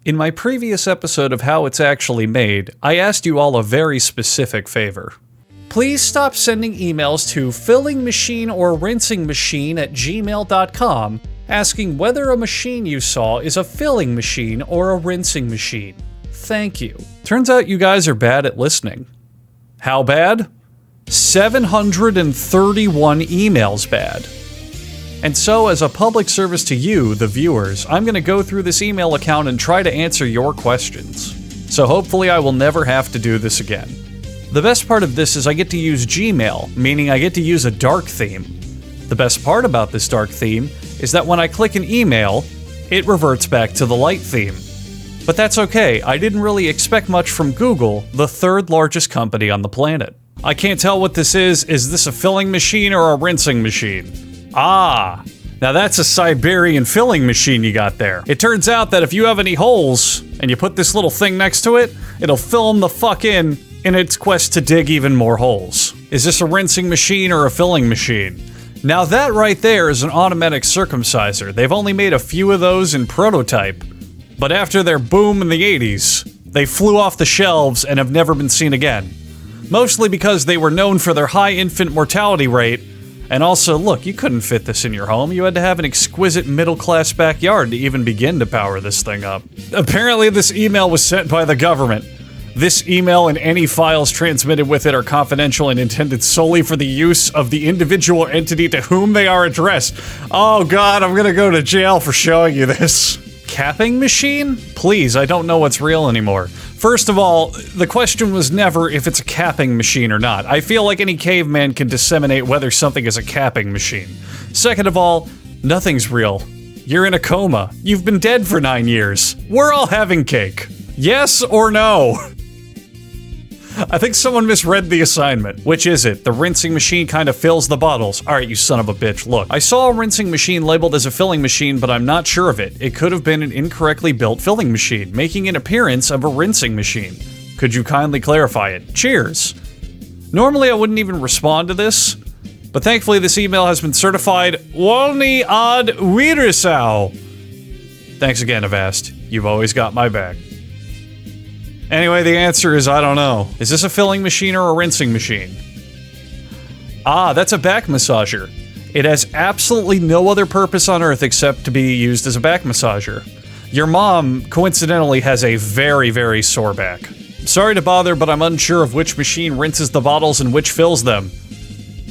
In my previous episode of How It's Actually Made, I asked you all a very specific favor. Please stop sending emails to fillingmachine@gmail.com asking whether a machine you saw is a filling machine or a rinsing machine. Thank you. Turns out you guys are bad at listening. How bad? 731 emails bad. And so, as a public service to you, the viewers, I'm going to go through this email account and try to answer your questions. So hopefully I will never have to do this again. The best part of this is I get to use Gmail, meaning I get to use a dark theme. The best part about this dark theme is that when I click an email, it reverts back to the light theme. But that's okay, I didn't really expect much from Google, the third largest company on the planet. I can't tell what this is this a filling machine or a rinsing machine? Ah, now that's a Siberian filling machine you got there. It turns out that if you have any holes, and you put this little thing next to it, it'll fill them the fuck in its quest to dig even more holes. Is this a rinsing machine or a filling machine? Now that right there is an automatic circumciser. They've only made a few of those in prototype, but after their boom in the 80s, they flew off the shelves and have never been seen again. Mostly because they were known for their high infant mortality rate. And also, look, you couldn't fit this in your home. You had to have an exquisite middle-class backyard to even begin to power this thing up. Apparently, this email was sent by the government. This email and any files transmitted with it are confidential and intended solely for the use of the individual entity to whom they are addressed. Oh god, I'm gonna go to jail for showing you this. Capping machine? Please, I don't know what's real anymore. First of all, the question was never if it's a capping machine or not. I feel like any caveman can disseminate whether something is a capping machine. Second of all, nothing's real. You're in a coma. You've been dead for 9 years. We're all having cake. Yes or no? I think someone misread the assignment. Which is it? The rinsing machine kind of fills the bottles. Alright, you son of a bitch, look. I saw a rinsing machine labeled as a filling machine, but I'm not sure of it. It could have been an incorrectly built filling machine, making an appearance of a rinsing machine. Could you kindly clarify it? Cheers. Normally I wouldn't even respond to this, but thankfully this email has been certified Wolny ad Wiedersau. Thanks again, Avast. You've always got my back. Anyway, the answer is I don't know. Is this a filling machine or a rinsing machine? Ah, that's a back massager. It has absolutely no other purpose on Earth except to be used as a back massager. Your mom, coincidentally, has a very, very sore back. Sorry to bother, but I'm unsure of which machine rinses the bottles and which fills them.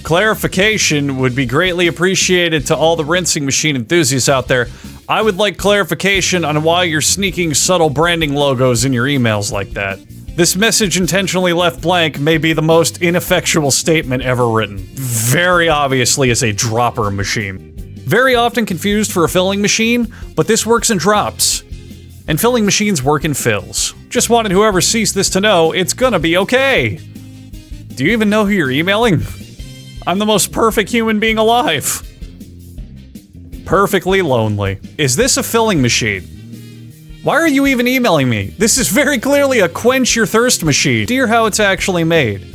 Clarification would be greatly appreciated to all the rinsing machine enthusiasts out there. I would like clarification on why you're sneaking subtle branding logos in your emails like that. This message intentionally left blank may be the most ineffectual statement ever written. Very obviously is a dropper machine. Very often confused for a filling machine, but this works in drops. And filling machines work in fills. Just wanted whoever sees this to know it's gonna be okay. Do you even know who you're emailing? I'm the most perfect human being alive. Perfectly lonely. Is this a filling machine? Why are you even emailing me? This is very clearly a quench your thirst machine. Dear How It's Actually Made.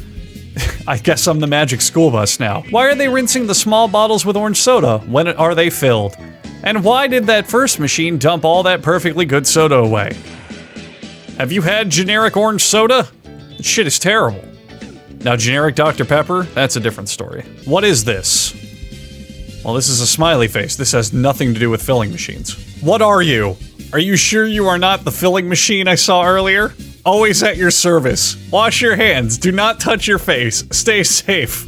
I guess I'm the magic school bus now. Why are they rinsing the small bottles with orange soda? When are they filled? And why did that first machine dump all that perfectly good soda away? Have you had generic orange soda? That shit is terrible. Now generic Dr. Pepper? That's a different story. What is this? Well, this is a smiley face. This has nothing to do with filling machines. What are you? Are you sure you are not the filling machine I saw earlier? Always at your service. Wash your hands. Do not touch your face. Stay safe.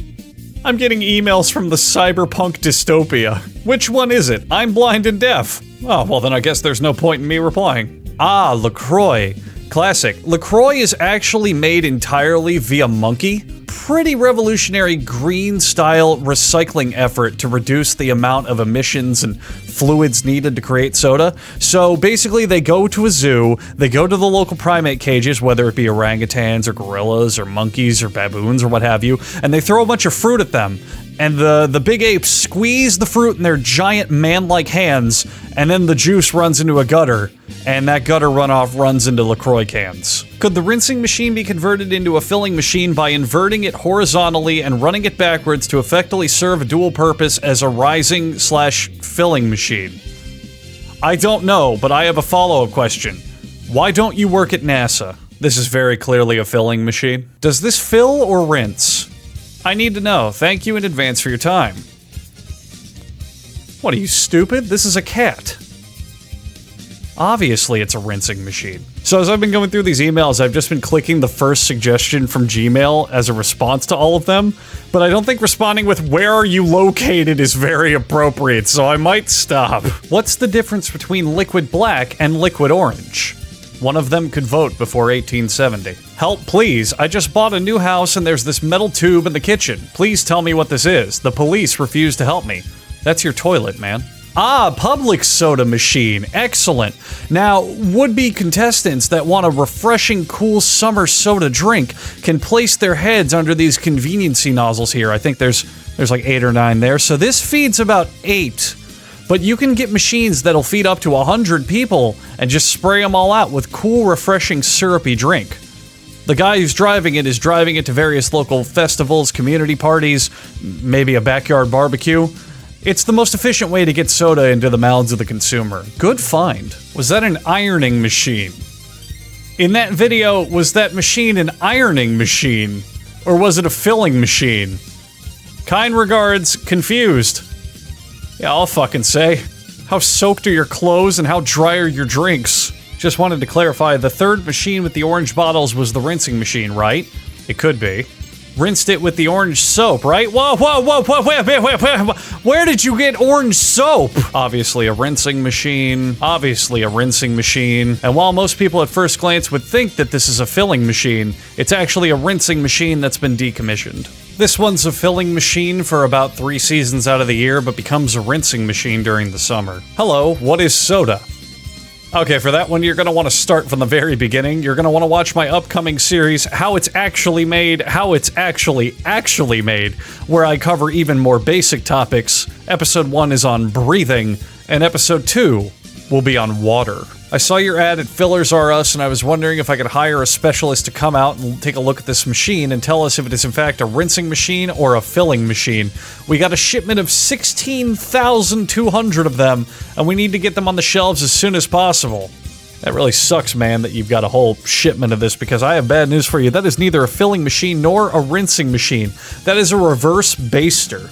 I'm getting emails from the cyberpunk dystopia. Which one is it? I'm blind and deaf. Oh, well then I guess there's no point in me replying. Ah, LaCroix. Classic. LaCroix is actually made entirely via Monkey. Pretty revolutionary green-style recycling effort to reduce the amount of emissions and fluids needed to create soda. So basically they go to a zoo, they go to the local primate cages, whether it be orangutans or gorillas or monkeys or baboons or what have you, and they throw a bunch of fruit at them. And the big apes squeeze the fruit in their giant man-like hands, and then the juice runs into a gutter, and that gutter runoff runs into LaCroix cans. Could the rinsing machine be converted into a filling machine by inverting it horizontally and running it backwards to effectively serve a dual purpose as a rising/filling machine? I don't know, but I have a follow-up question. Why don't you work at NASA? This is very clearly a filling machine. Does this fill or rinse? I need to know. Thank you in advance for your time. What, are you stupid? This is a cat. Obviously, it's a rinsing machine. So as I've been going through these emails, I've just been clicking the first suggestion from Gmail as a response to all of them, but I don't think responding with "where are you located" is very appropriate, so I might stop. What's the difference between liquid black and liquid orange? One of them could vote before 1870. Help, please. I just bought a new house and there's this metal tube in the kitchen. Please tell me what this is. The police refuse to help me. That's your toilet, man. Ah, public soda machine. Excellent. Now, would-be contestants that want a refreshing, cool summer soda drink can place their heads under these conveniency nozzles here. I think there's like 8 or 9 there. So this feeds about 8. But you can get machines that'll feed up to 100 people and just spray them all out with cool, refreshing, syrupy drink. The guy who's driving it is driving it to various local festivals, community parties, maybe a backyard barbecue. It's the most efficient way to get soda into the mouths of the consumer. Good find. Was that an ironing machine? In that video, was that machine an ironing machine? Or was it a filling machine? Kind regards, confused. Yeah, I'll fucking say. How soaked are your clothes and how dry are your drinks? Just wanted to clarify, the third machine with the orange bottles was the rinsing machine, right? It could be. Rinsed it with the orange soap, right? Whoa, whoa, whoa, whoa, wait. Where did you get orange soap? Obviously a rinsing machine. Obviously a rinsing machine. And while most people at first glance would think that this is a filling machine, it's actually a rinsing machine that's been decommissioned. This one's a filling machine for about 3 seasons out of the year, but becomes a rinsing machine during the summer. Hello, what is soda? Okay, for that one, you're gonna want to start from the very beginning. You're gonna want to watch my upcoming series, How It's Actually Made, How It's Actually Made, where I cover even more basic topics. Episode 1 is on breathing, and episode 2 will be on water. I saw your ad at Fillers R Us, and I was wondering if I could hire a specialist to come out and take a look at this machine and tell us if it is in fact a rinsing machine or a filling machine. We got a shipment of 16,200 of them, and we need to get them on the shelves as soon as possible. That really sucks, man, that you've got a whole shipment of this, because I have bad news for you. That is neither a filling machine nor a rinsing machine. That is a reverse baster.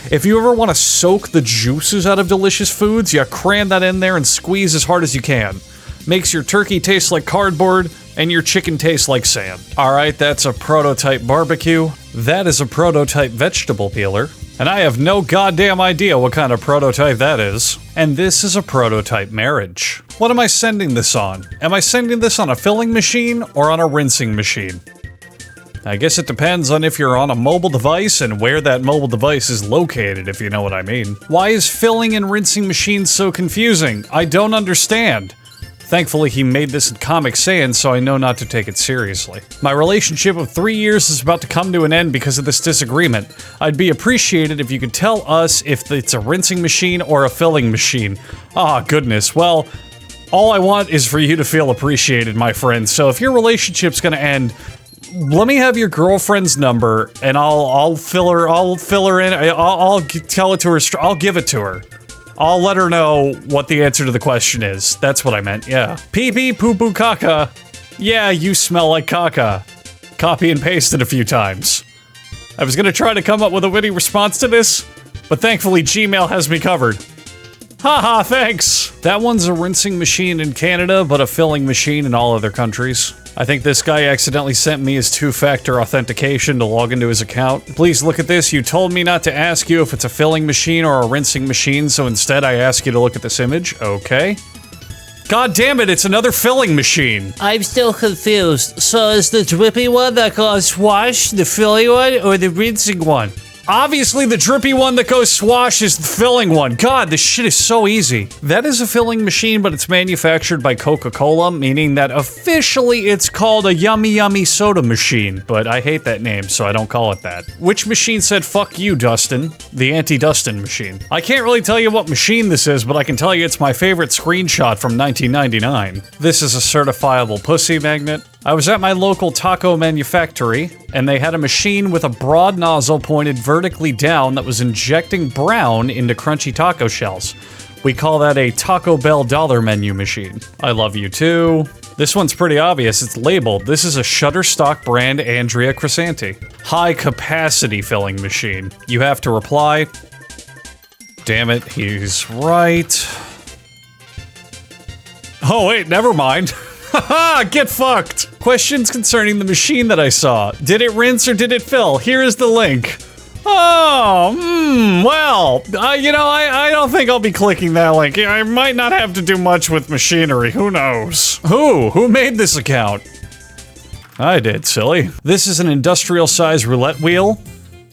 If you ever want to soak the juices out of delicious foods, you cram that in there and squeeze as hard as you can. Makes your turkey taste like cardboard, and your chicken taste like sand. Alright, that's a prototype barbecue. That is a prototype vegetable peeler. And I have no goddamn idea what kind of prototype that is. And this is a prototype marriage. What am I sending this on? Am I sending this on a filling machine or on a rinsing machine? I guess it depends on if you're on a mobile device and where that mobile device is located, if you know what I mean. Why is filling and rinsing machines so confusing? I don't understand. Thankfully, he made this in Comic Sans, so I know not to take it seriously. My relationship of 3 years is about to come to an end because of this disagreement. I'd be appreciated if you could tell us if it's a rinsing machine or a filling machine. Ah, goodness. Well, all I want is for you to feel appreciated, my friend. So if your relationship's gonna end, let me have your girlfriend's number, and I'll fill her in. I'll tell it to her. I'll give it to her. I'll let her know what the answer to the question is. That's what I meant, yeah. Pee pee poo poo caca. Yeah, you smell like caca. Copy and paste it a few times. I was gonna try to come up with a witty response to this, but thankfully Gmail has me covered. Haha, thanks! That one's a rinsing machine in Canada, but a filling machine in all other countries. I think this guy accidentally sent me his 2-factor authentication to log into his account. Please look at this. You told me not to ask you if it's a filling machine or a rinsing machine, so instead I ask you to look at this image. Okay. God damn it, it's another filling machine! I'm still confused. So is the drippy one that goes wash the filling one, or the rinsing one? Obviously, the drippy one that goes swash is the filling one. God, this shit is so easy. That is a filling machine, but it's manufactured by Coca-Cola, meaning that officially it's called a yummy yummy soda machine, but I hate that name, so I don't call it that. Which machine said fuck you, Dustin? The anti-Dustin machine. I can't really tell you what machine this is, but I can tell you it's my favorite screenshot from 1999. This is a certifiable pussy magnet. I was at my local taco manufactory, and they had a machine with a broad nozzle pointed vertically down that was injecting brown into crunchy taco shells. We call that a Taco Bell dollar menu machine. I love you too. This one's pretty obvious. It's labeled. This is a Shutterstock brand Andrea Crisanti. High capacity filling machine. You have to reply. Damn it, he's right. Oh wait, never mind. Haha, get fucked! Questions concerning the machine that I saw. Did it rinse or did it fill? Here is the link. Oh, well, you know, I don't think I'll be clicking that link. I might not have to do much with machinery, who knows? Who made this account? I did, silly. This is an industrial-sized roulette wheel,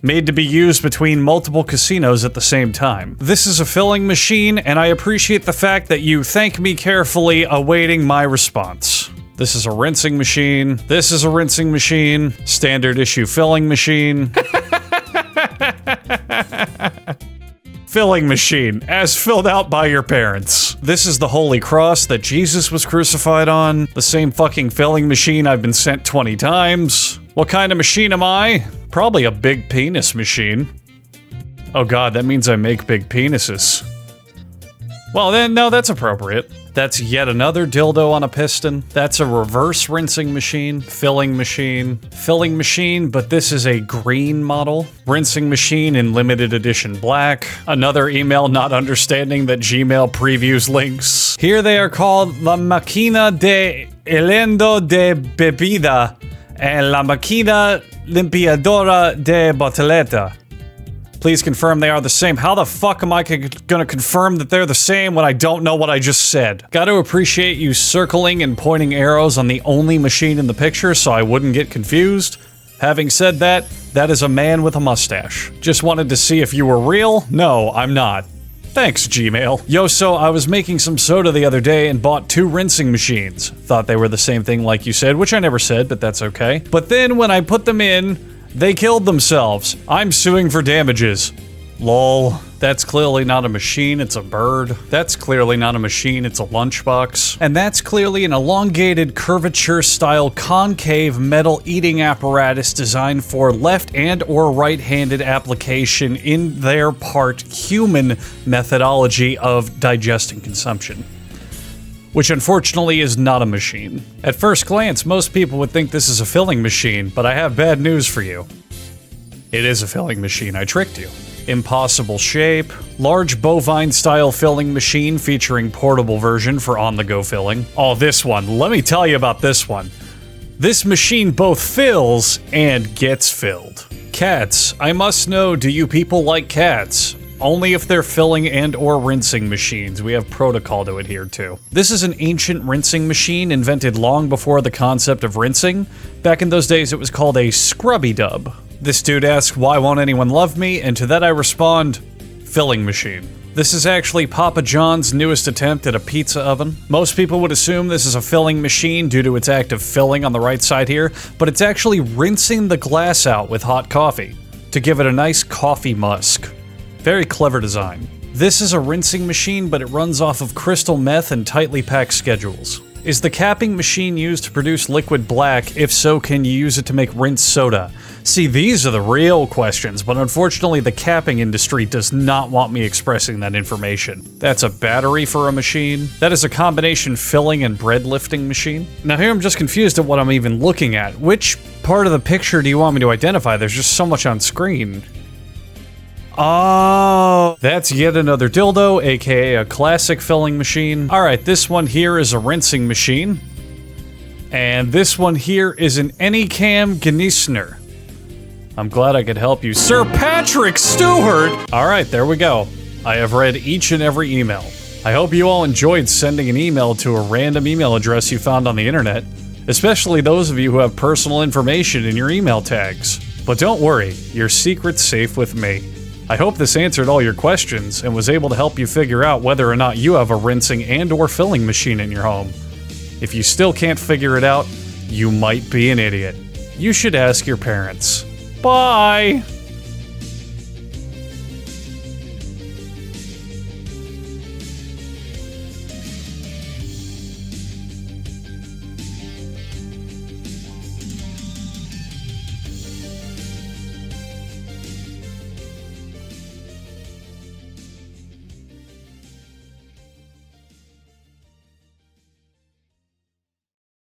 made to be used between multiple casinos at the same time. This is a filling machine, and I appreciate the fact that you thank me carefully, awaiting my response. This is a rinsing machine. This is a rinsing machine. Standard issue filling machine. Filling machine, as filled out by your parents. This is the Holy Cross that Jesus was crucified on. The same fucking filling machine I've been sent 20 times. What kind of machine am I? Probably a big penis machine. Oh god, that means I make big penises. Well then, no, that's appropriate. That's yet another dildo on a piston. That's a reverse rinsing machine, filling machine, but this is a green model. Rinsing machine in limited edition black. Another email not understanding that Gmail previews links. Here they are called La Máquina de Helendo de Bebida and La Máquina Limpiadora de Botelleta. Please confirm they are the same. How the fuck am I gonna confirm that they're the same when I don't know what I just said? Gotta appreciate you circling and pointing arrows on the only machine in the picture so I wouldn't get confused. Having said that, that is a man with a mustache. Just wanted to see if you were real? No, I'm not. Thanks, Gmail. Yo, so I was making some soda the other day and bought 2 rinsing machines. Thought they were the same thing like you said, which I never said, but that's okay. But then when I put them in, they killed themselves. I'm suing for damages. Lol. That's clearly not a machine, it's a bird. That's clearly not a machine, it's a lunchbox. And that's clearly an elongated curvature-style concave metal eating apparatus designed for left and or right-handed application in their part human methodology of digesting consumption. Which unfortunately is not a machine. At first glance, most people would think this is a filling machine, but I have bad news for you. It is a filling machine, I tricked you. Impossible shape, large bovine-style filling machine featuring portable version for on-the-go filling. Oh, this one, let me tell you about this one. This machine both fills and gets filled. Cats, I must know, do you people like cats? Only if they're filling and or rinsing machines. We have protocol to adhere to. This is an ancient rinsing machine invented long before the concept of rinsing. Back in those days, it was called a scrubby dub. This dude asks, why won't anyone love me? And to that I respond, filling machine. This is actually Papa John's newest attempt at a pizza oven. Most people would assume this is a filling machine due to its act of filling on the right side here, but it's actually rinsing the glass out with hot coffee to give it a nice coffee musk. Very clever design. This is a rinsing machine, but it runs off of crystal meth and tightly packed schedules. Is the capping machine used to produce liquid black? If so, can you use it to make rinse soda? See, these are the real questions, but unfortunately the capping industry does not want me expressing that information. That's a battery for a machine. That is a combination filling and bread lifting machine. Now here I'm just confused at what I'm even looking at. Which part of the picture do you want me to identify? There's just so much on screen. Oh, that's yet another dildo, aka a classic filling machine. Alright, this one here is a rinsing machine. And this one here is an Anycam Genießner. I'm glad I could help you. Sir Patrick Stewart! Alright, there we go. I have read each and every email. I hope you all enjoyed sending an email to a random email address you found on the internet. Especially those of you who have personal information in your email tags. But don't worry, your secret's safe with me. I hope this answered all your questions and was able to help you figure out whether or not you have a rinsing and or filling machine in your home. If you still can't figure it out, you might be an idiot. You should ask your parents. Bye!